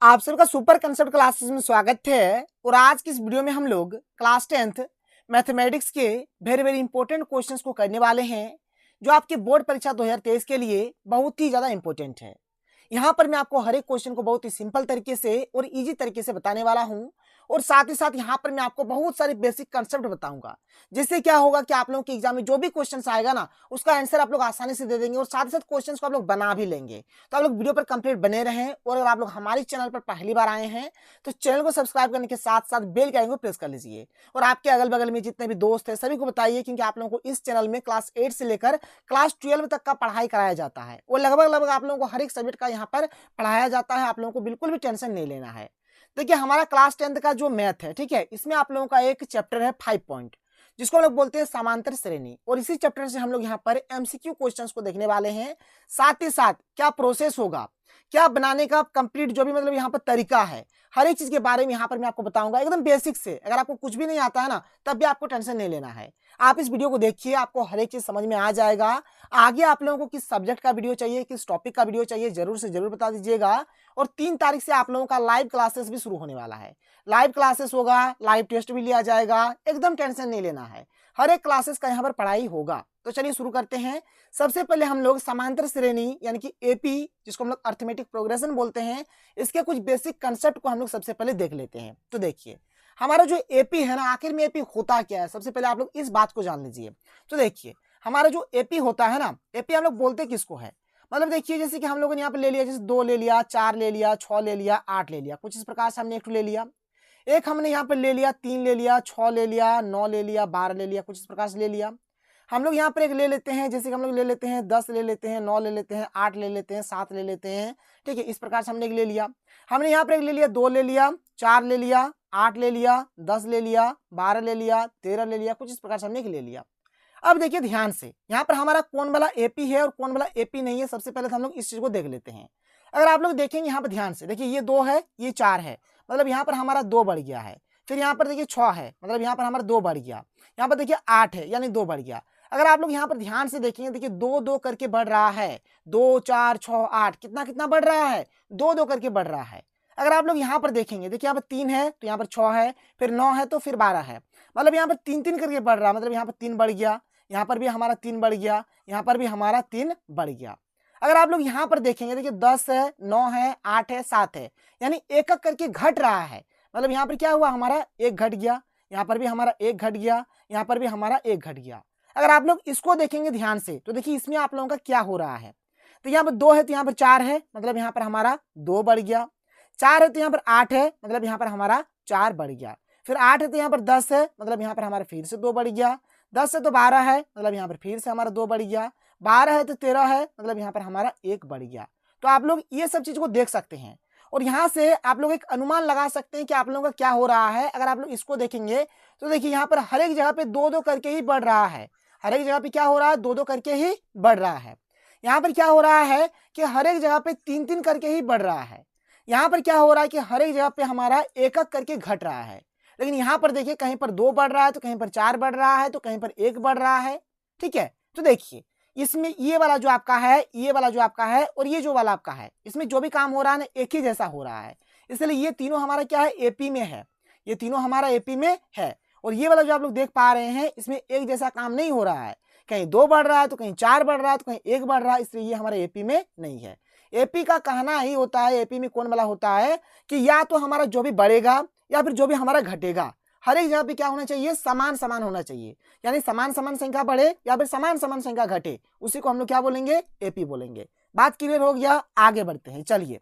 आप सबका super concept classes में स्वागत है। और आज की इस वीडियो में हम लोग क्लास 10th मैथमेटिक्स के वेरी वेरी इंपॉर्टेंट क्वेश्चंस को करने वाले हैं, जो आपके बोर्ड परीक्षा 2023 के लिए बहुत ही ज़्यादा इंपॉर्टेंट है। यहाँ पर मैं आपको हर एक क्वेश्चन को बहुत ही सिंपल तरीके से और इजी तरीके से बताने वाला हूँ, और साथ ही साथ यहाँ पर मैं आपको बहुत सारे बेसिक कंसेप्ट बताऊंगा, जिससे क्या होगा कि आप लोगों के एग्जाम में जो भी क्वेश्चन आएगा ना, उसका आंसर आप लोग आसानी से दे देंगे और साथ ही साथ क्वेश्चन को आप लोग बना भी लेंगे। तो आप लोग वीडियो पर कंप्लीट बने रहें, और अगर आप लोग हमारे चैनल पर पहली बार आए हैं तो चैनल को सब्सक्राइब करने के साथ साथ बेल के आइकन को प्रेस कर लीजिए, और आपके अगल बगल में जितने भी दोस्त हैं सभी को बताइए, क्योंकि आप लोगों को इस चैनल में क्लास 8 से लेकर क्लास 12 तक का पढ़ाई कराया जाता है, और लगभग आप लोगों को हर एक सब्जेक्ट का यहाँ पर पढ़ाया जाता है। आप लोगों को बिल्कुल भी टेंशन नहीं लेना है। देखिए, हमारा क्लास 10th का जो मैथ है, ठीक है, इसमें आप लोगों का एक चैप्टर है 5 पॉइंट, जिसको हम लोग बोलते हैं समांतर श्रेणी, और इसी चैप्टर से हम लोग यहाँ पर एमसीक्यू क्वेश्चंस को देखने वाले हैं। साथ ही साथ क्या प्रोसेस होगा, क्या बनाने का कंप्लीट जो भी मतलब यहाँ पर तरीका है, हर एक चीज के बारे में यहाँ पर मैं आपको बताऊंगा एकदम बेसिक से। अगर आपको कुछ भी नहीं आता है ना, तब भी आपको टेंशन नहीं लेना है। आप इस वीडियो को देखिए, आपको हर एक चीज समझ में आ जाएगा। आगे आप लोगों को किस सब्जेक्ट का वीडियो चाहिए, किस टॉपिक का वीडियो चाहिए, जरूर से जरूर बता दीजिएगा। और 3 तारीख से आप लोगों का लाइव क्लासेस भी शुरू होने वाला है। लाइव क्लासेस होगा, लाइव टेस्ट भी लिया जाएगा, एकदम टेंशन नहीं लेना है। हर एक क्लासेस का यहाँ पर पढ़ाई होगा। तो चलिए शुरू करते हैं। सबसे पहले हम लोग समांतर श्रेणी यानी कि एपी, जिसको हम लोग अर्थमेटिक प्रोग्रेशन बोलते हैं, इसके कुछ बेसिक कंसेप्ट को हम लोग सबसे पहले देख लेते हैं। तो देखिए, हमारा जो एपी है ना, आखिर में एपी होता क्या है, सबसे पहले आप लोग इस बात को जान लीजिए। तो देखिए, हमारा जो एपी होता है ना, एपी हम लोग बोलते किसको है, मतलब देखिए, जैसे कि हम लोगों ने यहाँ पे ले लिया, जैसे 2 ले लिया, 4 ले लिया, 6 ले लिया, 8 ले लिया, कुछ इस प्रकार से हमने एक ले लिया। एक हमने यहाँ पर ले लिया, 3 ले लिया, 6 ले लिया, 9 ले लिया, 12 ले लिया, कुछ इस प्रकार से ले लिया। हम लोग यहाँ पर एक ले लेते हैं, जैसे कि हम लोग ले लेते हैं 10 ले लेते हैं, 9 ले लेते हैं, 8 ले लेते हैं, 7 ले लेते हैं, ठीक है। इस प्रकार से हमने एक ले लिया। हमने यहाँ पर एक ले लिया, 2 ले लिया, 4 ले लिया, 8 ले लिया, 10 ले लिया, 12 ले लिया, 13 ले लिया, कुछ इस प्रकार से हमने एक ले लिया। अब देखिए ध्यान से, यहाँ पर हमारा कौन वाला एपी है और कौन वाला एपी नहीं है, सबसे पहले तो हम लोग इस चीज को देख लेते हैं। अगर आप लोग देखेंगे यहाँ पर ध्यान से, देखिए ये 2 है, ये 4 है, मतलब यहाँ पर हमारा 2 बढ़ गया है। फिर यहाँ पर देखिए 6 है, मतलब यहाँ पर हमारा 2 बढ़ गया। यहाँ पर देखिए 8 है, यानी 2 बढ़ गया। अगर आप लोग यहाँ पर ध्यान से देखेंगे, देखिए 2 2 करके बढ़ रहा है, 2 4 6 8, कितना कितना बढ़ रहा है, 2 2 करके बढ़ रहा है। अगर आप लोग यहाँ पर देखेंगे, देखिए यहाँ पर 3 है तो यहाँ पर 6 है, फिर 9 है तो फिर 12 है, मतलब यहाँ पर 3 3 करके बढ़ रहा है, मतलब यहाँ पर 3 बढ़ गया, यहाँ पर भी हमारा 3 बढ़ गया, यहाँ पर भी हमारा 3 बढ़ गया। अगर आप लोग यहाँ पर देखेंगे, देखिए 10 है, 9 है, 8 है, 7 है, यानी एक एक करके घट रहा है, मतलब यहाँ पर क्या हुआ, हमारा 1 घट गया, यहाँ पर भी हमारा 1 घट गया, यहाँ पर भी हमारा 1 घट गया। अगर आप लोग इसको देखेंगे ध्यान से, तो देखिए इसमें आप लोगों का क्या हो रहा है। तो यहाँ पर 2 है तो यहाँ पर 4 है, मतलब यहाँ पर हमारा 2 बढ़ गया। 4 है तो यहाँ पर 8 है, मतलब यहाँ पर हमारा 4 बढ़ गया। फिर 8 है तो यहाँ पर 10 है, मतलब यहाँ पर हमारा फिर से 2 बढ़ गया। 10 है तो 12 है, मतलब यहाँ पर फिर से हमारा 2 बढ़ गया। 12 है तो 13 है, मतलब यहाँ पर हमारा 1 बढ़ गया। तो आप लोग ये सब चीज को देख सकते हैं, और यहाँ से आप लोग एक अनुमान लगा सकते हैं कि आप लोगों का क्या हो रहा है। अगर आप लोग इसको देखेंगे तो देखिए यहाँ पर हर एक जगह पे 2 2 करके ही बढ़ रहा है, हर एक जगह पे क्या हो रहा है, 2 2 करके ही बढ़ रहा है। यहाँ पर क्या हो रहा है कि हर एक जगह पे 3 3 करके ही बढ़ रहा है। यहाँ पर क्या हो रहा है कि हर एक जगह पे हमारा एक एक करके घट रहा है। लेकिन यहाँ पर देखिए, कहीं पर 2 बढ़ रहा है तो कहीं पर 4 बढ़ रहा है तो कहीं पर 1 बढ़ रहा है, ठीक है। तो देखिए, इसमें ये वाला जो आपका है, ये वाला जो आपका है, और ये जो वाला आपका है, इसमें जो भी काम हो रहा है ना, एक ही जैसा हो रहा है। इसलिए ये तीनों हमारा क्या है, एपी में है, ये तीनों हमारा एपी में है। और ये वाला जो आप लोग देख पा रहे हैं, इसमें एक जैसा काम नहीं हो रहा है, कहीं 2 बढ़ रहा है तो कहीं 4 बढ़ रहा है तो कहीं 1 बढ़ रहा है, इसलिए ये हमारे एपी में नहीं है। एपी का कहना ही होता है, एपी में कौन वाला होता है कि या तो हमारा जो भी बढ़ेगा या फिर जो भी हमारा घटेगा, हर एक जगह पे क्या होना चाहिए, समान समान होना चाहिए। यानी समान समान संख्या बढ़े या फिर समान समान संख्या घटे, उसी को हम लोग क्या बोलेंगे, एपी बोलेंगे। बात क्लियर हो गया, आगे बढ़ते हैं। चलिए,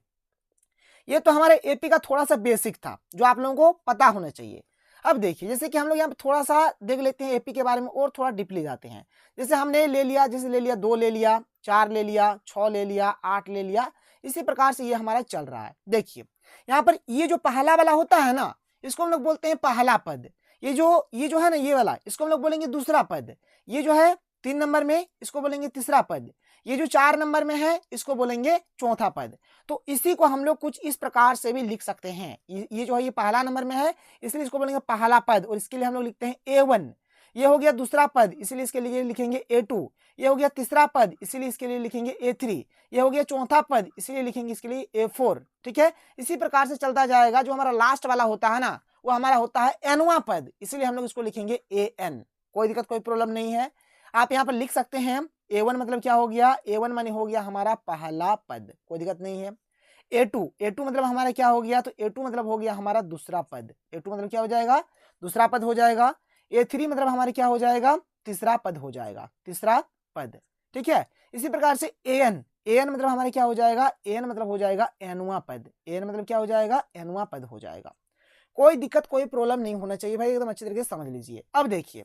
ये तो हमारे एपी का थोड़ा सा बेसिक था, जो आप लोगों को पता होना चाहिए। अब देखिए, जैसे कि हम लोग यहाँ पे थोड़ा सा देख लेते हैं एपी के बारे में, और थोड़ा डीपली जाते हैं। जैसे हमने ले लिया, जैसे ले लिया 2 ले लिया, 4 ले लिया, 6 ले लिया, 8 ले लिया, इसी प्रकार से ये हमारा चल रहा है। देखिए, यहाँ पर ये जो पहला वाला होता है ना, इसको हम लोग बोलते हैं पहला पद। ये जो है ना, ये वाला, इसको हम लोग बोलेंगे दूसरा पद। ये जो है 3 नंबर में, इसको बोलेंगे तीसरा पद। ये जो 4 नंबर में है, इसको बोलेंगे चौथा पद। तो इसी को हम लोग कुछ इस प्रकार से भी लिख सकते हैं। ये जो है, ये पहला नंबर में है, इसलिए इसको बोलेंगे पहला पद, और इसके लिए हम लोग लिखते हैं A1। ये हो गया दूसरा पद, इसीलिए इसके लिए लिखेंगे A2। ये हो गया तीसरा पद, इसीलिए इसके लिए लिखेंगे A3। ये हो गया चौथा पद, इसीलिए लिखेंगे इसके लिए A4। ठीक है, इसी प्रकार से चलता जाएगा। जो हमारा लास्ट वाला होता है ना, वो हमारा होता है एनवां पद, इसीलिए हम लोग इसको लिखेंगे AN। कोई दिक्कत, कोई प्रॉब्लम नहीं है। आप यहाँ पर लिख सकते हैं A1 मतलब क्या हो गया, A1 माने हो गया हमारा पहला पद, कोई दिक्कत नहीं है। A2 मतलब हमारा क्या हो गया, तो A2 मतलब हो गया हमारा दूसरा पद। A2 मतलब क्या हो जाएगा, दूसरा पद हो जाएगा। A3 मतलब हमारे क्या हो जाएगा, तीसरा पद हो जाएगा, तीसरा पद। ठीक है, इसी प्रकार से AN मतलब हमारे क्या हो जाएगा, AN मतलब हो जाएगा एनवां पद। AN मतलब क्या हो जाएगा, एनवां पद हो जाएगा। कोई दिक्कत, कोई प्रॉब्लम नहीं होना चाहिए भाई, एकदम अच्छी तरीके से समझ लीजिए। अब देखिए,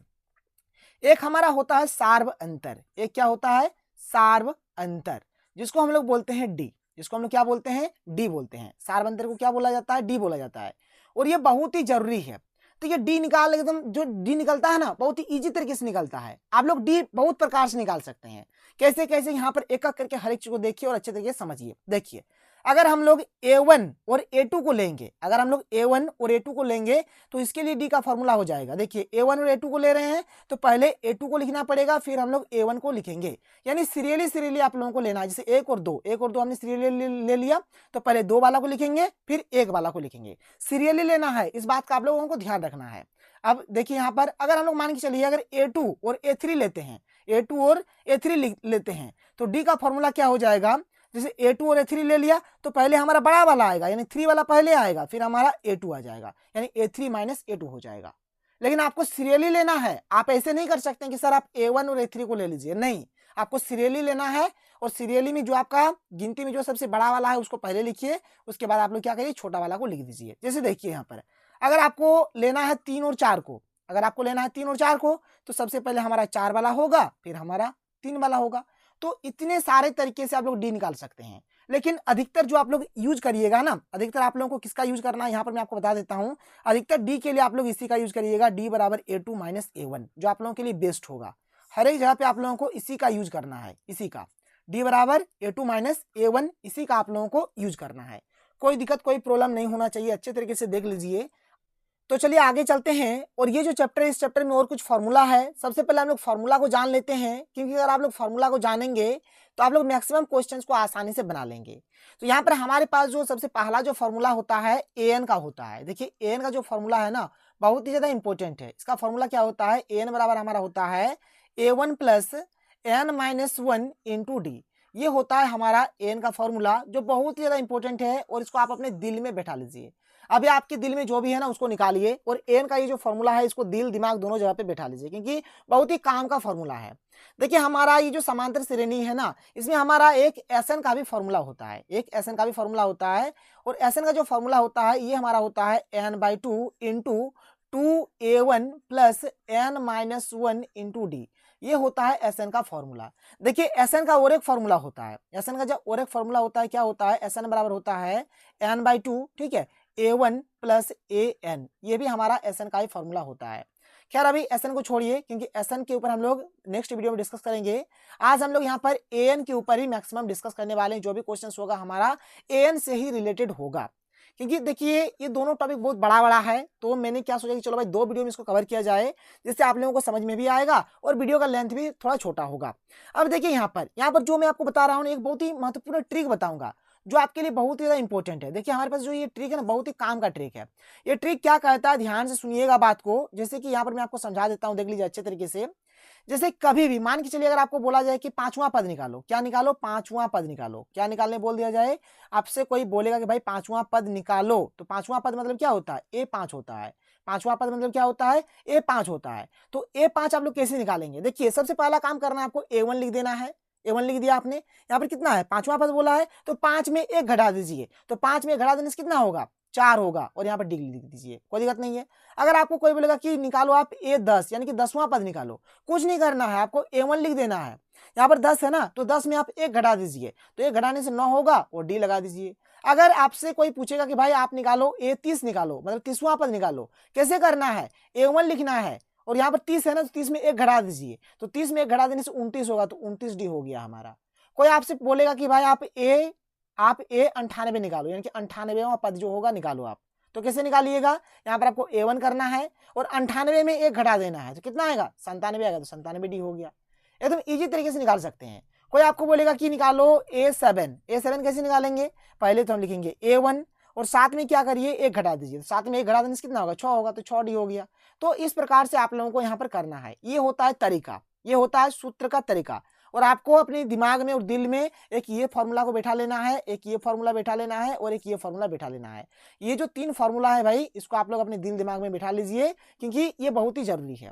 एक हमारा होता है सार्व अंतर। एक क्या होता है, सार्व अंतर, जिसको हम लोग बोलते हैं डी। जिसको हम लोग क्या बोलते हैं, डी बोलते हैं। सार्व अंतर को क्या बोला जाता है, डी बोला जाता है। और ये बहुत ही जरूरी है। तो ये डी निकाल, एकदम जो डी निकलता है ना, बहुत ही इजी तरीके से निकलता है। आप लोग डी बहुत प्रकार से निकाल सकते हैं। कैसे कैसे, यहाँ पर एक एक करके हर एक चीज को देखिए और अच्छे तरीके से समझिए। देखिए, अगर हम लोग A1 और A2 को लेंगे, अगर हम लोग A1 और A2 को लेंगे तो इसके लिए डी का फॉर्मूला हो जाएगा। देखिए, A1 और A2 को ले रहे हैं तो पहले A2 को लिखना पड़ेगा, फिर हम लोग A1 को लिखेंगे। यानी सीरियली आप लोगों को लेना है। जैसे 1 और 2 हमने सीरियली ले लिया, तो पहले 2 वाला को लिखेंगे, फिर 1 वाला को लिखेंगे। सीरियली लेना है, इस बात का आप लोगों को ध्यान रखना है। अब देखिए, यहाँ पर अगर हम लोग मान के चलिए, अगर A2 और A3 लेते हैं, A2 और A3 लेते हैं, तो डी का फॉर्मूला क्या हो जाएगा। जैसे A2 और A3 ले लिया, तो पहले हमारा बड़ा वाला आएगा, यानी 3 वाला पहले आएगा, फिर हमारा A2 आ जाएगा, यानी A3 माइनस A2 हो जाएगा। लेकिन आपको सीरियली लेना है। आप ऐसे नहीं कर सकते कि सर आप A1 और A3 को ले लीजिए, नहीं, आपको सीरियली लेना है। और सीरियली में जो आपका गिनती में जो सबसे बड़ा वाला है उसको पहले लिखिए, उसके बाद आप लोग क्या करिए, छोटा वाला को लिख दीजिए। जैसे देखिए, यहाँ पर अगर आपको लेना है 3 और 4 को, अगर आपको लेना है 3 और 4 को, तो सबसे पहले हमारा 4 वाला होगा, फिर हमारा 3 वाला होगा। तो इतने सारे तरीके से आप लोग डी निकाल सकते हैं। लेकिन अधिकतर जो आप लोग यूज करिएगा ना, अधिकतर आप लोगों को किसका यूज करना है, यहाँ पर मैं आपको बता देता हूँ। अधिकतर डी के लिए आप लोग इसी का यूज करिएगा, डी बराबर A2 माइनस A1, जो आप लोगों के लिए बेस्ट होगा। हर एक जगह पे आप लोगों को इसी का यूज करना है, इसी का डी बराबर A2 माइनस A1, इसी का आप लोगों को यूज करना है। कोई दिक्कत, कोई प्रॉब्लम नहीं होना चाहिए, अच्छे तरीके से देख लीजिए। तो चलिए आगे चलते हैं। और ये जो चैप्टर है, इस चैप्टर में और कुछ फार्मूला है। सबसे पहले हम लोग फार्मूला को जान लेते हैं, क्योंकि अगर आप लोग फार्मूला को जानेंगे तो आप लोग मैक्सिमम क्वेश्चंस को आसानी से बना लेंगे। तो यहाँ पर हमारे पास जो सबसे पहला जो फार्मूला होता है AN का होता है। देखिए, AN का जो फार्मूला है ना, बहुत ही ज्यादा इंपॉर्टेंट है। इसका फार्मूला क्या होता है, AN बराबर हमारा होता है A1 plus N minus 1 into D. ये होता है हमारा AN का फॉर्मूला, जो बहुत ही ज्यादा इंपॉर्टेंट है। और इसको आप अपने दिल में बैठा लीजिए। अभी आपके दिल में जो भी है ना, उसको निकालिए, और AN का ये जो फॉर्मूला है, इसको दिल दिमाग दोनों जगह पे बैठा लीजिए, क्योंकि बहुत ही काम का फॉर्मूला है। देखिए, हमारा ये जो समांतर श्रेणी है ना, इसमें हमारा एक SN का भी फॉर्मूला होता है, एक SN का भी फॉर्मूला होता है। और SN का जो फॉर्मूला होता है, ये हमारा होता है N/2 into 2A1 plus N minus 1 into D. ये होता है SN का फॉर्मूला। देखिए, SN का और एक फॉर्मूला होता है। SN का जो और एक फॉर्मूला होता है, क्या होता है, SN बराबर होता है N/2, ठीक है, A1 प्लस AN। ये भी हमारा SN का ही फॉर्मूला होता है। खैर, अभी SN को छोड़िए, क्योंकि SN के ऊपर हम लोग नेक्स्ट वीडियो में डिस्कस करेंगे। आज हम लोग यहाँ पर AN के ऊपर ही मैक्सिमम डिस्कस करने वाले हैं। जो भी क्वेश्चन होगा हमारा AN से ही रिलेटेड होगा, क्योंकि देखिए ये दोनों टॉपिक बहुत बड़ा बड़ा है। तो मैंने क्या सोचा कि चलो भाई 2 वीडियो में इसको कवर किया जाए, जिससे आप लोगों को समझ में भी आएगा और वीडियो का लेंथ भी थोड़ा छोटा होगा। अब देखिए, यहाँ पर जो मैं आपको बता रहा हूँ, एक बहुत ही महत्वपूर्ण ट्रिक बताऊंगा, जो आपके लिए बहुत ही ज्यादा इंपॉर्टेंट है। देखिए, हमारे पास जो ये ट्रिक है ना, बहुत ही काम का ट्रिक है। ये ट्रिक क्या कहता है, ध्यान से सुनिएगा बात को। जैसे कि यहाँ पर मैं आपको समझा देता हूँ, देख लीजिए अच्छे तरीके से। जैसे कभी भी मान के चलिए, अगर आपको बोला जाए कि 5वां पद निकालो, क्या निकालो, 5वां पद निकालो, क्या निकालने बोल दिया जाए, आपसे कोई बोलेगा कि भाई 5वां पद निकालो, तो 5वां पद मतलब क्या होता है, A5 होता है। 5वां पद मतलब क्या होता है, A5 होता है। तो A5 आप लोग कैसे निकालेंगे, देखिए, सबसे पहला काम करना है, आपको A1 लिख देना है। A1 लिख दिया आपने। यहाँ पर कितना है, 5वां पद बोला है, तो 5 में 1 घटा दीजिए। तो 5 में घटा देने से कितना होगा, 4 होगा। और यहाँ पर डिग्री लिख दीजिए, कोई दिक्कत नहीं है। अगर आपको कोई बोलेगा कि निकालो आप A10, यानी कि 10वां पद निकालो, कुछ नहीं करना है, आपको A1 लिख देना है। यहाँ पर 10 है ना, तो 10 में आप 1 घटा दीजिए, तो 1 घटाने से 9 होगा, और डी लगा दीजिए। अगर आपसे कोई पूछेगा कि भाई आप निकालो A30 निकालो, मतलब 30वां पद निकालो, कैसे करना है, A1 लिखना है, और यहाँ पर 30 है ना, तो 30 में 1 घटा दीजिए, तो 30 में 1 घटा देने से 29 होगा, तो 29 डी हो गया हमारा। कोई आपसे बोलेगा कि भाई आप A 98 निकालो, यानी कि 98वां पद जो होगा निकालो आप, तो कैसे निकालिएगा, यहाँ पर आपको A1 करना है और 98 में 1 घटा देना है, तो कितना आएगा 97 आएगा, तो 97D हो गया। एकदम इजी तरीके से निकाल सकते हैं। कोई आपको बोलेगा कि निकालो A7 कैसे निकालेंगे, पहले तो हम लिखेंगे A1 और साथ में क्या करिए 1 घटा दीजिए, तो साथ में 1 घटा देने से कितना होगा 6 होगा, तो 6D हो गया। तो इस प्रकार से आप लोगों को यहाँ पर करना है, ये होता है तरीका, ये होता है सूत्र का तरीका। और आपको अपने दिमाग में और दिल में एक ये फॉर्मूला को बैठा लेना है, एक ये फॉर्मूला बैठा लेना है और एक ये फॉर्मूला बैठा लेना है। ये जो 3 फॉर्मूला है भाई, इसको आप लोग अपने दिल दिमाग में बैठा लीजिए, क्योंकि ये बहुत ही जरूरी है।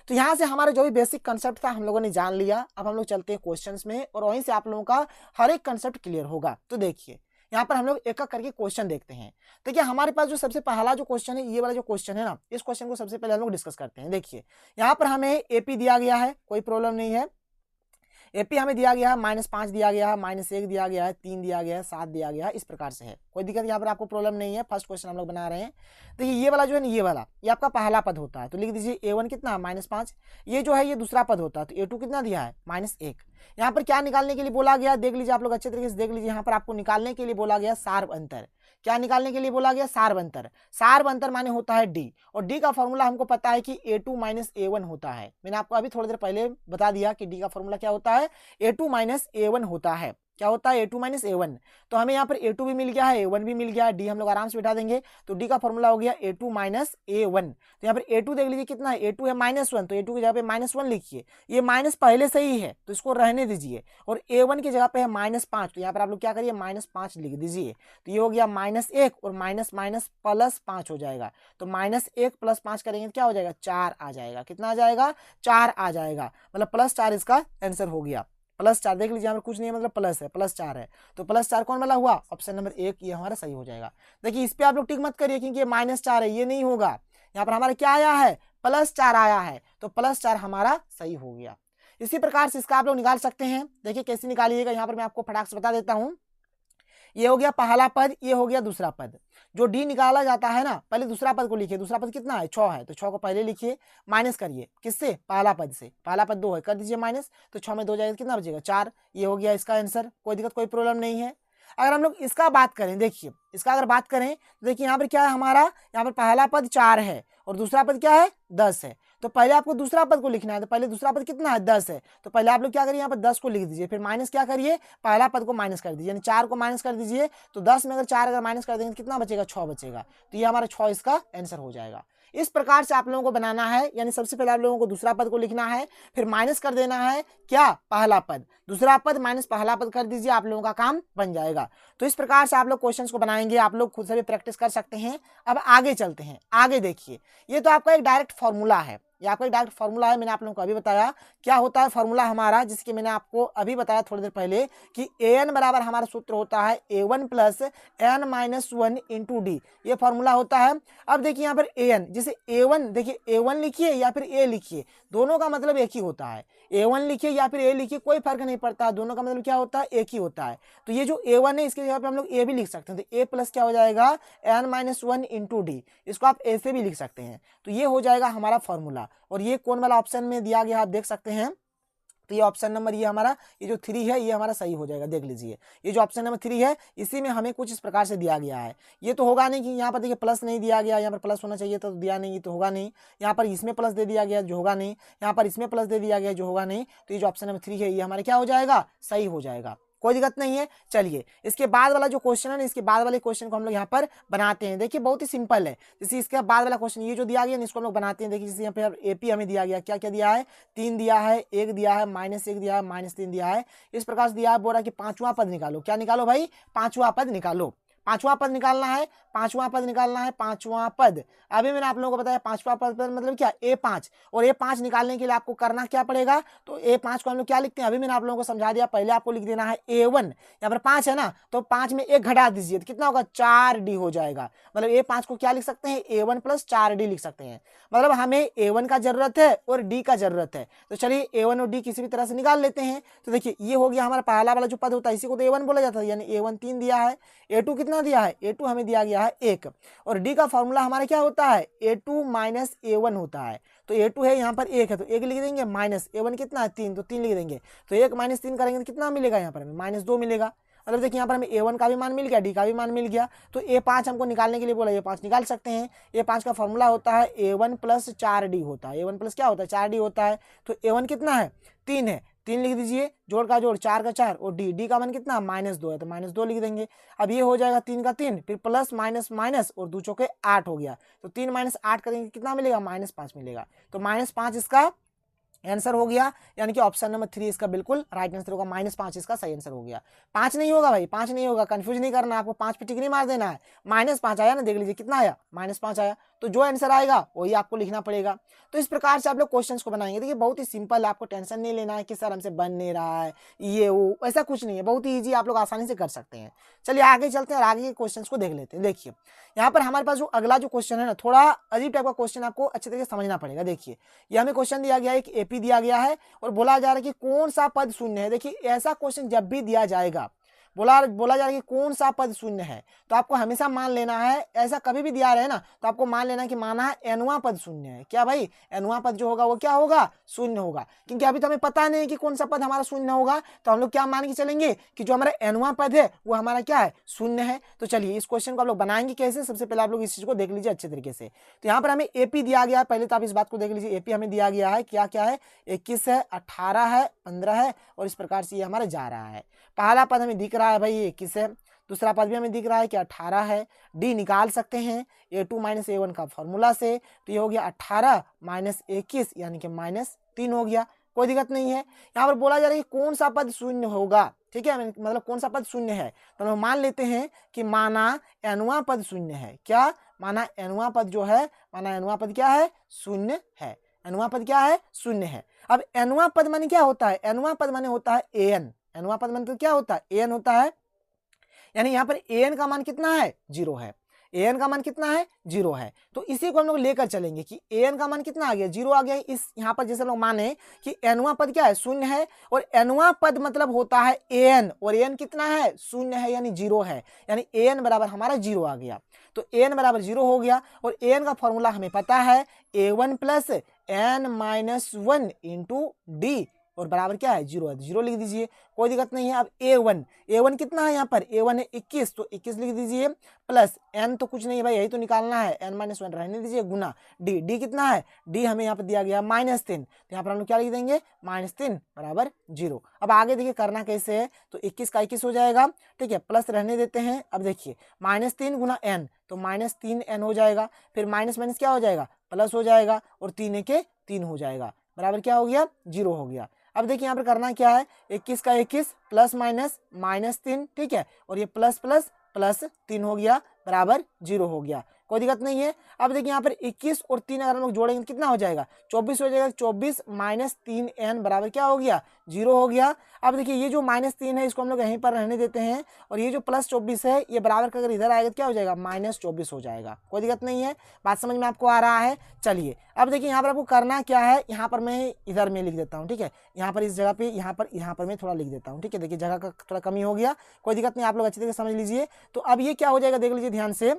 तो यहाँ से हमारा जो भी बेसिक कंसेप्ट था हम लोगों ने जान लिया। अब हम लोग चलते हैं क्वेश्चंस में और वहीं से आप लोगों का हर एक कंसेप्ट क्लियर होगा। तो देखिए यहाँ पर हम लोग एक एक करके क्वेश्चन देखते हैं। देखिए हमारे पास जो सबसे पहला जो क्वेश्चन है, ये वाला जो क्वेश्चन है ना, इस क्वेश्चन को सबसे पहले हम लोग डिस्कस करते हैं। देखिए यहाँ पर हमें एपी दिया गया है, कोई प्रॉब्लम नहीं है। एपी हमें दिया गया है -5 दिया गया है, -1 दिया गया है, 3 दिया गया है, 7 दिया गया है, इस प्रकार से है, कोई दिक्कत यहाँ पर आपको प्रॉब्लम नहीं है। फर्स्ट क्वेश्चन हम लोग बना रहे हैं। देखिए ये वाला जो है ना, ये वाला ये आपका पहला पद होता है, तो लिख दीजिए A1 कितना -5। ये जो है ये दूसरा पद होता है, तो A2 कितना दिया है -1। यहाँ पर क्या निकालने के लिए बोला गया, देख लीजिए आप लोग अच्छे तरीके से देख लीजिए। यहाँ पर आपको निकालने के लिए बोला गया सार्व अंतर। क्या निकालने के लिए बोला गया, सार्व अंतर। सार्व अंतर माने होता है डी, और डी का फॉर्मूला हमको पता है कि A2 - A1 होता है। मैंने आपको अभी थोड़ी देर पहले बता दिया कि डी का फॉर्मूला क्या होता है, A2 - A1 होता है। क्या होता है A2 - A1। तो हमें यहाँ पर A2 भी मिल गया है, A1 भी मिल गया है, डी हम लोग आराम से बिठा देंगे। तो डी का फॉर्मूला हो गया A2 - A1। तो यहाँ पर A2 देख लीजिए कितना है, A2 है -1, तो A2 की जगह पे -1 लिखिए। ये माइनस पहले से ही है तो इसको रहने दीजिए, और A1 की जगह पे है -5, तो यहाँ पर आप लोग क्या करिए -5 लिख दीजिए। तो ये हो गया -1 और माइनस +5 हो जाएगा। तो -1 + 5 करेंगे तो क्या हो जाएगा, 4 आ जाएगा। कितना आ जाएगा, 4 आ जाएगा, मतलब +4 इसका आंसर हो गया। +4 देख लीजिए, यहाँ पर कुछ नहीं है, मतलब प्लस है, +4 है, तो +4 कौन वाला हुआ, ऑप्शन नंबर 1 ये हमारा सही हो जाएगा। देखिए इस पे आप लोग टिक मत करिए क्योंकि ये -4 है, ये नहीं होगा। यहाँ पर हमारा क्या आया है, +4 आया है, तो +4 हमारा सही हो गया। इसी प्रकार से इसका आप लोग निकाल सकते हैं। देखिए कैसे निकालिएगा, यहाँ पर मैं आपको फटाक से बता देता हूँ। ये हो गया पहला पद, ये हो गया दूसरा पद। जो डी निकाला जाता है ना, पहले दूसरा पद को लिखिए। दूसरा पद कितना है, 6 है, तो 6 को पहले लिखिए, माइनस करिए किससे, पहला पद से। पहला पद 2 है, कर दीजिए माइनस, तो 6 में 2 जाएगा, कितना बचेगा, 4। ये हो गया इसका आंसर, कोई दिक्कत कोई प्रॉब्लम नहीं है। अगर हम लोग इसका बात करें, देखिए इसका अगर बात करें तो देखिए यहाँ पर क्या है हमारा, यहाँ पर पहला पद 4 है और दूसरा पद क्या है, 10 है। तो पहले आपको दूसरा पद को लिखना है, तो पहले दूसरा पद कितना है, 10 है। तो पहले आप लोग क्या करिए, यहाँ पर 10 को लिख दीजिए, फिर माइनस क्या करिए, पहला पद को माइनस कर दीजिए, यानी 4 को माइनस कर दीजिए। तो 10 में अगर 4 अगर माइनस कर देंगे तो कितना बचेगा, 6 बचेगा। तो ये हमारा 6 इसका आंसर हो जाएगा। इस प्रकार से आप लोगों को बनाना है, यानी सबसे पहले आप लोगों को दूसरा पद को लिखना है, फिर माइनस कर देना है क्या, पहला पद, दूसरा पद माइनस पहला पद कर दीजिए, आप लोगों का काम बन जाएगा। तो इस प्रकार से आप लोग क्वेश्चंस को बनाएंगे, आप लोग खुद से भी प्रैक्टिस कर सकते हैं। अब आगे चलते हैं, आगे देखिए, ये तो आपका एक डायरेक्ट फॉर्मूला है, ये आपका एक डायरेक्ट फॉर्मूला है। मैंने आप लोगों को अभी बताया क्या होता है फॉर्मूला हमारा, जिसके मैंने आपको अभी बताया थोड़ी देर पहले कि an बराबर हमारा सूत्र होता है A1 + n - 1 × d, ये फॉर्मूला होता है। अब देखिए यहाँ पर an, जैसे A1, देखिए A1 लिखिए या फिर A लिखिए, दोनों का मतलब एक ही होता है। A1 लिखिए या फिर A लिखिए, कोई फर्क नहीं पड़ता, दोनों का मतलब क्या होता है, एक ही होता है। तो ये जो A1 है इसके जगह पे हम लोग A भी लिख सकते हैं, तो A प्लस क्या हो जाएगा, n - 1 × d, इसको आप A से भी लिख सकते हैं। तो ये हो जाएगा हमारा फॉर्मूला, और ये कौन वाला ऑप्शन में दिया गया आप देख सकते हैं। तो ये ऑप्शन नंबर, ये हमारा ये जो 3 है ये हमारा सही हो जाएगा। देख लीजिए ये जो ऑप्शन नंबर 3 है, इसी में हमें कुछ इस प्रकार से दिया गया है। ये तो होगा नहीं कि यहाँ पर देखिए प्लस नहीं दिया गया, यहाँ पर प्लस होना चाहिए तो दिया नहीं, ये तो होगा नहीं। यहाँ पर इसमें प्लस दे दिया गया जो होगा नहीं, यहाँ पर इसमें प्लस दे दिया गया जो होगा नहीं। तो ये जो ऑप्शन नंबर 3 है ये हमारा क्या हो जाएगा, सही हो जाएगा, कोई दिक्कत नहीं है। चलिए इसके बाद वाला जो क्वेश्चन है ना, इसके बाद वाले क्वेश्चन को हम लोग यहाँ पर बनाते हैं। देखिए बहुत ही सिंपल है। जैसे इसके बाद वाला क्वेश्चन ये जो दिया गया इसको हम लोग बनाते हैं। देखिए जैसे यहाँ पे एपी हमें दिया गया, क्या क्या दिया है, 3 दिया है, 1 दिया है, -1 दिया है, -3 दिया है, इस प्रकार से दिया है। बोल रहा है कि 5वां पद निकालो। क्या निकालो भाई, 5वां पद निकालो। 5वां पद निकालना है, 5वां पद निकालना है, 5वां पद। अभी मैंने आप लोगों को बताया 5वां पद मतलब क्या, A5, और A5 निकालने के लिए आपको करना क्या पड़ेगा, तो A5 को हम लोग क्या लिखते हैं, अभी मैंने आप लोगों को समझा दिया। पहले आपको लिख देना है A1, यहाँ पर 5 है ना, तो 5 में 1 घटा दीजिए तो कितना होगा, 4D हो जाएगा। मतलब A5 को क्या लिख सकते हैं, A1 + 4D लिख सकते हैं। मतलब हमें A1 का जरूरत है और D का जरूरत है, तो चलिए A1 और D किसी भी तरह से निकाल लेते हैं। तो देखिए ये हो गया हमारा पहला वाला जो पद होता है, इसी को तो A1 बोला जाता है, यानी A1 3 दिया है, A2 कितना दिया है, A2 हमें दिया गया है 1, और D का फॉर्मूला हमारा क्या होता है, A2 - A1 होता है। तो A2 है यहाँ पर 1 है, तो 1 लिख देंगे, माइनस A1 कितना है 3, तो 3 लिख देंगे। तो 1 - 3 करेंगे तो कितना मिलेगा, यहाँ पर हमें -2 मिलेगा। मतलब देखिए यहाँ पर हमें A1 का भी मान मिल गया, D का भी मान मिल गया। तो A5 हमको निकालने के लिए बोला, A5 निकाल सकते हैं। A5 का फॉर्मूला होता है A1 प्लस 4D होता है। A1 प्लस क्या होता है, 4D होता है। तो A1 कितना है, 3 है, 3 लिख दीजिए, जोड़ का जोड़ 4 का 4, और D का मान कितना -2 है, तो -2 लिख देंगे। अब ये हो जाएगा 3 का 3, फिर प्लस माइनस माइनस और 2 चौके 8 हो गया। तो 3 - 8 करेंगे कितना मिलेगा, -5 मिलेगा। तो -5 इसका आंसर हो गया, यानी कि ऑप्शन नंबर 3 इसका बिल्कुल राइट आंसर होगा। -5 इसका सही आंसर हो गया। 5 नहीं होगा भाई, 5 नहीं होगा, कंफ्यूज नहीं करना, आपको 5 पे टिक नहीं मार देना है। -5 आया ना, देख लीजिए कितना आया, -5 आया। तो जो आंसर आएगा वही आपको लिखना पड़ेगा। तो इस प्रकार से आप लोग क्वेश्चंस को बनाएंगे। देखिए बहुत ही सिंपल है, आपको टेंशन नहीं लेना है कि सर हमसे बन नहीं रहा है, ये वो, ऐसा कुछ नहीं है, बहुत ही ईजी, आप लोग आसानी से कर सकते हैं। चलिए आगे चलते हैं और आगे के क्वेश्चंस को देख लेते हैं। देखिए यहाँ पर हमारे पास जो अगला जो क्वेश्चन है ना, थोड़ा अजीब टाइप का क्वेश्चन, आपको अच्छे तरीके से समझना पड़ेगा। देखिए ये हमें क्वेश्चन दिया गया है, एक AP दिया गया है और बोला जा रहा है कि कौन सा पद शून्य है। देखिए ऐसा क्वेश्चन जब भी दिया जाएगा, बोला जा रहा है कि कौन सा पद शून्य है, तो आपको हमेशा मान लेना है, ऐसा कभी भी दिया रहे ना तो आपको मान लेना है कि माना है nवां पद शून्य है। क्या भाई, nवां पद जो होगा वो क्या होगा, शून्य होगा। क्योंकि अभी तो हमें पता नहीं है कि कौन सा पद हमारा शून्य होगा, तो हम लोग क्या मान के चलेंगे कि जो हमारा nवां पद है वो हमारा क्या है, शून्य है। तो चलिए इस क्वेश्चन को आप लोग बनाएंगे कैसे, सबसे पहले आप लोग इस चीज को देख लीजिए अच्छे तरीके से। तो यहाँ पर हमें AP दिया गया है, पहले तो आप इस बात को देख लीजिए। AP हमें दिया गया है क्या क्या है, 21 है, 18 है, 15 है, और इस प्रकार से ये हमारा जा रहा है। पहला पद हमें दिख रहा है भाई 21 है, दूसरा पद भी हमें दिख रहा है कि 18 है। D निकाल सकते हैं A2 - A1 का फॉर्मूला से, तो ये हो गया 18 - 21 यानी कि -3 हो गया। कोई दिक्कत नहीं है। यहाँ पर बोला जा रहा है कि कौन सा पद शून्य होगा, ठीक है, मतलब कौन सा पद शून्य है। तो हम मान लेते हैं कि माना nवां पद शून्य है। क्या, माना nवां पद जो है, माना nवां पद क्या है, शून्य है। nवां पद क्या है, शून्य है। अब nवां पद माने क्या होता है, nवां पद माने होता है an। nवां पद माने तो क्या होता है, an होता है, यानी यहाँ पर an का मान कितना है, 0 है। an का मान कितना है, 0 है। तो इसी को हम लोग लेकर चलेंगे कि an का मान कितना आ गया, 0 आ गया। इस यहाँ पर जैसे लोग माने कि nवां पद क्या है, शून्य है, और nवां पद मतलब होता है an, और an कितना है, शून्य है, यानी 0 है, यानी an बराबर हमारा 0 आ गया। तो an बराबर 0 हो गया, और an का फॉर्मूला हमें पता है A1 plus n-1 into D, और बराबर क्या है, 0 है, 0 लिख दीजिए, कोई दिक्कत नहीं है। अब A1 कितना है, यहाँ पर A1 है 21, तो 21 लिख दीजिए, प्लस n तो कुछ नहीं है भाई, यही तो निकालना है, n-1 रहने दीजिए, गुना D कितना है, D हमें यहाँ पर दिया गया -3, तो यहाँ पर हम लोग क्या लिख देंगे, -3 बराबर 0। अब आगे देखिए करना कैसे है, तो 21 का 21 हो जाएगा, ठीक है, प्लस रहने देते हैं। अब देखिए -3 गुना n, तो -3n हो जाएगा, फिर माइनस माइनस क्या हो जाएगा, प्लस हो जाएगा, और 3 के 3 हो जाएगा, बराबर क्या हो गया, 0 हो गया। अब देखिए यहाँ पर करना क्या है, 21 का 21 प्लस माइनस -3, ठीक है, और ये प्लस प्लस प्लस 3 हो गया, बराबर 0 हो गया, कोई दिक्कत नहीं है। अब देखिए यहाँ पर 21 और 3 अगर हम लोग जोड़ेंगे तो कितना हो जाएगा, 24 हो जाएगा। 24 - 3n बराबर क्या हो गया, 0 हो गया। अब देखिए ये जो -3 है इसको हम लोग यहीं पर रहने देते हैं, और ये जो +24 है ये बराबर का अगर इधर आएगा तो क्या हो जाएगा, -24 हो जाएगा, कोई दिक्कत नहीं है। बात समझ में आपको आ रहा है। चलिए अब देखिए यहाँ पर आपको करना क्या है, यहाँ पर मैं इधर में लिख देता हूँ, ठीक है, यहाँ पर इस जगह पे यहाँ पर मैं थोड़ा लिख देता हूँ, ठीक है। देखिए जगह का थोड़ा कमी हो गया, कोई दिक्कत नहीं, आप लोग अच्छी तरीके से समझ लीजिए। तो अब ये क्या हो जाएगा, देख लीजिए ध्यान से,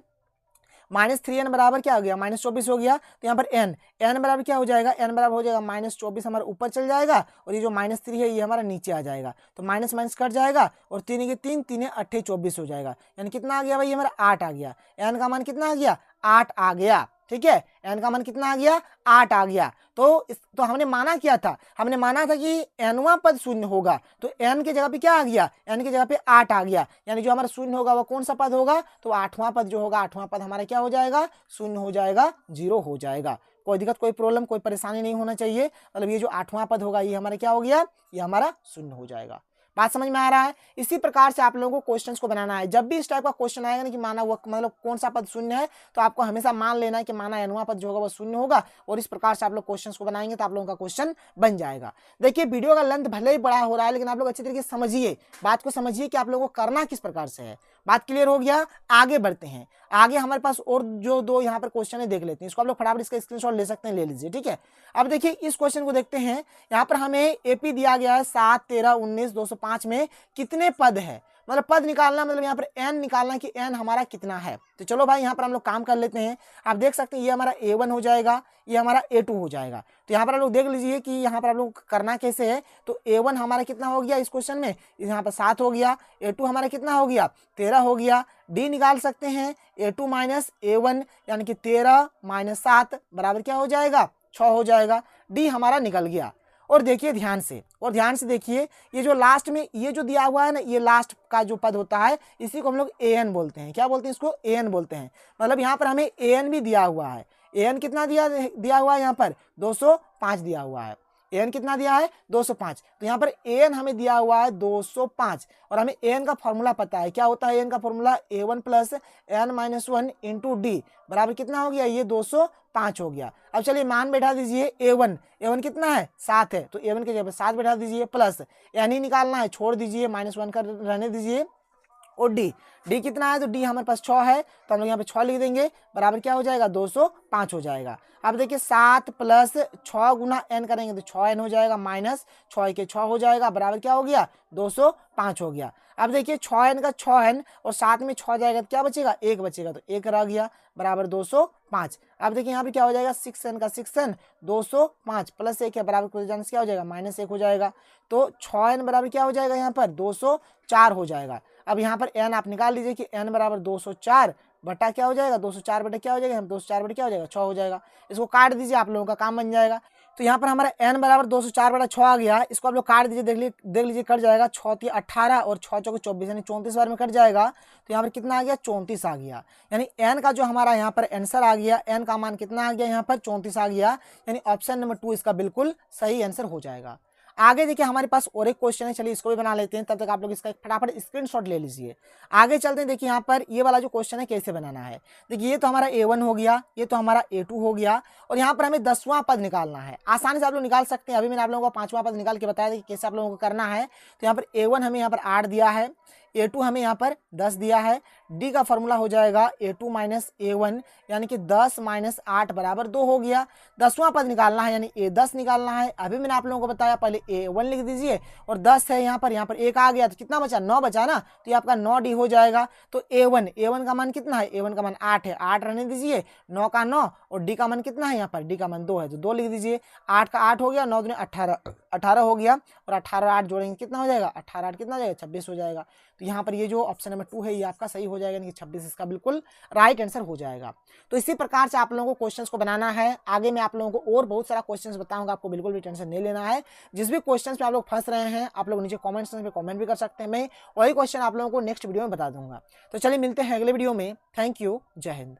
-3n बराबर क्या हो गया, -24 हो गया। तो यहाँ पर n बराबर क्या हो जाएगा, n बराबर हो जाएगा -24 हमारा ऊपर चल जाएगा, और ये जो -3 है ये हमारा नीचे आ जाएगा, तो माइनस माइनस कट जाएगा, और 3 के 3, 3 8 24 हो जाएगा, यानी कितना आ गया भाई, हमारा 8 आ गया। n का मान कितना आ गया, 8 आ गया, ठीक है, n का मान कितना आ गया, 8 आ गया। तो हमने माना क्या था, हमने माना था कि nवां पद शून्य होगा, तो n की जगह पे क्या आ गया, n की जगह पे 8 आ गया, यानी जो हमारा शून्य होगा वो कौन सा पद होगा, तो 8वां पद जो होगा, 8वां पद हमारा क्या हो जाएगा, शून्य हो जाएगा, 0 हो जाएगा। कोई दिक्कत, कोई प्रॉब्लम, कोई परेशानी नहीं होना चाहिए। मतलब ये जो 8वां पद होगा ये हमारा क्या हो गया, ये हमारा शून्य हो जाएगा। बात समझ में आ रहा है। इसी प्रकार से आप लोगों को क्वेश्चंस को बनाना है। जब भी इस टाइप का क्वेश्चन आएगा ना कि माना वो मतलब कौन सा पद शून्य है, तो आपको हमेशा मान लेना है कि माना nवां पद जो होगा वो शून्य होगा, और इस प्रकार से आप लोग क्वेश्चंस को बनाएंगे तो आप लोगों का क्वेश्चन बन जाएगा। देखिए वीडियो का लेंथ भले ही बड़ा हो रहा है, लेकिन आप लोग अच्छी तरीके से समझिए, बात को समझिए कि आप लोगों को करना किस प्रकार से है। बात क्लियर हो गया, आगे बढ़ते हैं। आगे हमारे पास और जो दो यहाँ पर क्वेश्चन है देख लेते हैं, इसको आप लोग फटाफट इसका स्क्रीनशॉट ले सकते हैं, ले लीजिए, ठीक है। अब देखिए इस क्वेश्चन को देखते हैं। यहाँ पर हमें AP दिया गया है 7, 13, 19, 205 में कितने पद है, मतलब पद निकालना मतलब यहाँ पर n निकालना कि n हमारा कितना है। तो चलो भाई यहाँ पर हम लोग काम कर लेते हैं। आप देख सकते हैं ये हमारा a1 हो जाएगा, ये हमारा a2 हो जाएगा। तो यहाँ पर आप लोग देख लीजिए कि यहाँ पर आप लोग करना कैसे है। तो a1 हमारा कितना हो गया इस क्वेश्चन में, यहाँ पर 7 हो गया। a2 हमारा कितना हो गया 13 हो गया। d निकाल सकते हैं a2 माइनस a1 यानी कि 13 माइनस 7 बराबर क्या हो जाएगा 6 हो जाएगा। d हमारा निकल गया। और देखिए ध्यान से देखिए ये जो लास्ट में ये जो दिया हुआ है ना, ये लास्ट का जो पद होता है इसी को हम लोग an बोलते हैं। क्या बोलते हैं इसको, an बोलते हैं। मतलब यहाँ पर हमें an भी दिया हुआ है। an कितना दिया हुआ है यहाँ पर 205 दिया हुआ है। an कितना दिया है 205। तो यहाँ पर an हमें दिया हुआ है 205 और हमें an का फॉर्मूला पता है। क्या होता है an का formula, a1 plus n minus 1 into D बराबर कितना हो गया, ये 205 हो गया। अब चलिए मान बैठा दीजिए a1 कितना है 7 है, तो a1 की जगह 7 बैठा दीजिए प्लस n ही निकालना है, छोड़ दीजिए माइनस 1 कर रहने दीजिए। और डी कितना है, तो डी हमारे पास 6 है, तो हम लोग यहाँ पे 6 लिख देंगे बराबर क्या हो जाएगा 205 हो जाएगा। अब देखिए 7 प्लस 6 गुना n करेंगे तो 6n हो जाएगा, माइनस 6 के 6 हो जाएगा बराबर क्या हो गया 205 हो गया। अब देखिए 6n का 6n और 7 में 6 जाएगा तो क्या बचेगा 1 बचेगा, तो 1 रह गया बराबर 205। अब देखिए यहाँ पे क्या हो जाएगा 6n का 6n 205 प्लस 1 है बराबर क्या हो जाएगा -1 हो जाएगा। तो 6n बराबर क्या हो जाएगा यहाँ पर 204 हो जाएगा। अब यहाँ पर n आप निकाल लीजिए कि n बराबर 204 बटा क्या हो जाएगा 204 बटा क्या हो जाएगा 204 बटा क्या हो जाएगा 6 हो जाएगा। इसको काट दीजिए, आप लोगों का काम बन जाएगा। तो यहाँ पर हमारा n बराबर 204 बटा 6 आ गया। इसको आप लोग काट दीजिए, देख लीजिए कट जाएगा। 6 × 18 और 6 × 24 यानी 34 बार में कट जाएगा। तो यहाँ पर कितना आ गया 34 आ गया। यानी n का जो हमारा यहाँ पर आंसर आ गया, n का मान कितना आ गया यहाँ पर 34 आ गया। यानी ऑप्शन नंबर 2 इसका बिल्कुल सही आंसर हो जाएगा। आगे देखिए हमारे पास और एक क्वेश्चन है, चलिए इसको भी बना लेते हैं। तब तक आप लोग इसका फटाफट स्क्रीनशॉट ले लीजिए। आगे चलते हैं। देखिए यहाँ पर ये वाला जो क्वेश्चन है कैसे बनाना है। देखिए ये तो हमारा a1 हो गया, ये तो हमारा a2 हो गया और यहाँ पर हमें 10वां पद निकालना है। आसानी से आप लोग निकाल सकते हैं। अभी मैंने आप लोगों को 5वां पद निकाल के बताया था कि कैसे आप लोगों को करना है। तो यहाँ पर a1 हमें यहाँ पर 8 दिया है, a2 हमें यहाँ पर 10 दिया है। d का फॉर्मूला हो जाएगा a2 माइनस a1 यानी कि 10 माइनस 8 बराबर 2 हो गया। 10वां पद निकालना है यानी a10 निकालना है। अभी मैंने आप लोगों को बताया, पहले a1 लिख दीजिए और 10 है यहाँ पर 1 आ गया तो कितना बचा 9 बचा ना, तो ये आपका 9d हो जाएगा। तो a1 का मान कितना है, a1 का मान 8 है, 8 रहने दीजिए, 9 का 9 और d का मान कितना है यहाँ पर, d का मान 2 है तो 2 लिख दीजिए। 8 का 8 हो गया, 9 दूनी 18 हो गया और 18 8 जोड़ेंगे कितना हो जाएगा 18 8 कितना हो जाएगा 26 हो जाएगा। तो यहाँ पर ये जो ऑप्शन नंबर 2 है ये आपका सही हो जाएगा, यानी कि 26 इसका बिल्कुल राइट आंसर हो जाएगा। तो इसी प्रकार से आप लोगों को क्वेश्चंस को बनाना है। आगे मैं आप लोगों को और बहुत सारा क्वेश्चंस बताऊंगा, आपको बिल्कुल भी टेंशन नहीं लेना है। जिस भी क्वेश्चंस में आप लोग फंस रहे हैं आप लोग नीचे कमेंट सेक्शन में कमेंट भी कर सकते हैं। मैं वही क्वेश्चन आप लोगों को नेक्स्ट वीडियो में बता दूंगा। तो चलिए मिलते हैं अगले वीडियो में। थैंक यू, जय हिंद।